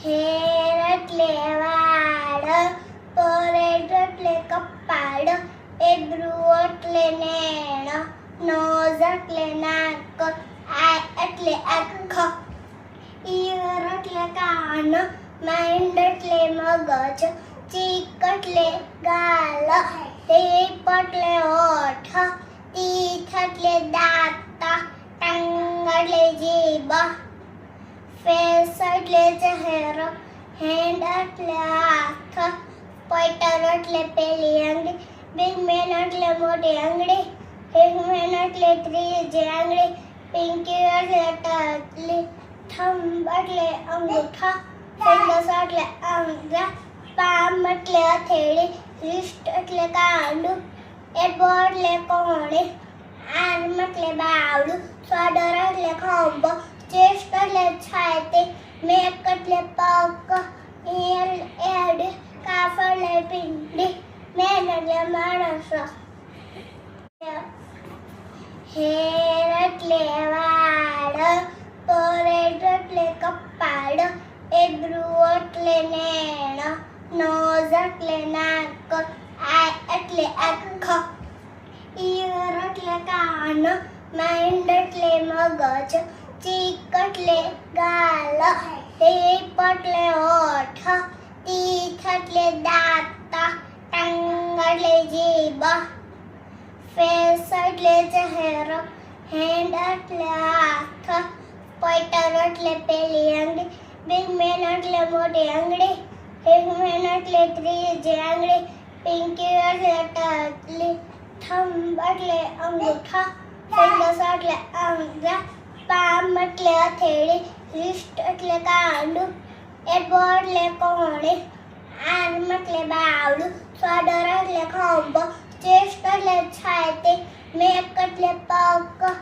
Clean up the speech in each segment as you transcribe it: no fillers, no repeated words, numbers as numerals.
Hair એટલે વાળ, ફોrehead એટલે કપાળ, એબ્રો એટલે નેણ, નોઝ એટલે નાક, આઈ એટલે આંખ, ઈયર એટલે કાન, માઇન્ડ એટલે મગજ, ચીક એટલે ગાલ, ટીપ એટલે હોઠ, ટીથ એટલે દાંત, ટંગ એટલે જીભ, ફેસ એટલે ચહેરો, હેન્ડ એટલે હાથ, પોઇન્ટર એટલે પેલી આંગળી, બિગ મેન એટલે મોટી આંગળી, રિંગ મેન એટલે ત્રીજી આંગળી, પિંકી એટલે ટચલી, થંબ એટલે અંગૂઠા, ફિંગર્સ એટલે આંગળા, પામ એટલે હથેળી, રિસ્ટ એટલે કાંડું, એલ્બો એટલે કોણી, આર્મ એટલે બાવડું, શોલ્ડર એટલે ખંભો, ચેસ્ટ એટલે છાતી, નેક એટલે પગ, ઈયર હેડ, કાફ એટલે પીંડી, મેન એટલે માણસ. હેર એટલે વાળ, ફોrehead એટલે કપાળ, એબ્રો એટલે નેણ, નોઝ એટલે નાક, આઈ એટલે આંખ, ઈયર એટલે કાન, માઇન્ડ એટલે મગજ, ચીક એટલે ગાલ, ટીપ એટલે હોઠ, ટીથ એટલે દાંત, ટંગ એટલે જીભ, ફેસ એટલે ચહેરો, હેન્ડ એટલે હાથ, પોઇન્ટર એટલે પેલી આંગળી, બિગ મેન એટલે મોટી આંગળી, રિંગ મેન એટલે ત્રીજી આંગળી, પિંકી એટલે ટચલી, થંબ એટલે અંગૂઠા, ફિંગર્સ એટલે આંગળા, પામ એટલે હથેળી, રિસ્ટ એટલે કાંડું, એલ્બો એટલે કોણી, આર્મ એટલે બાવડું, શોલ્ડર એટલે ખંભો, ચેસ્ટ એટલે છાતી, નેક એટલે પગ,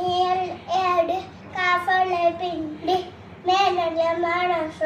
ઈયર હેડ, કાફ એટલે પીંડી, મેન એટલે માણસ.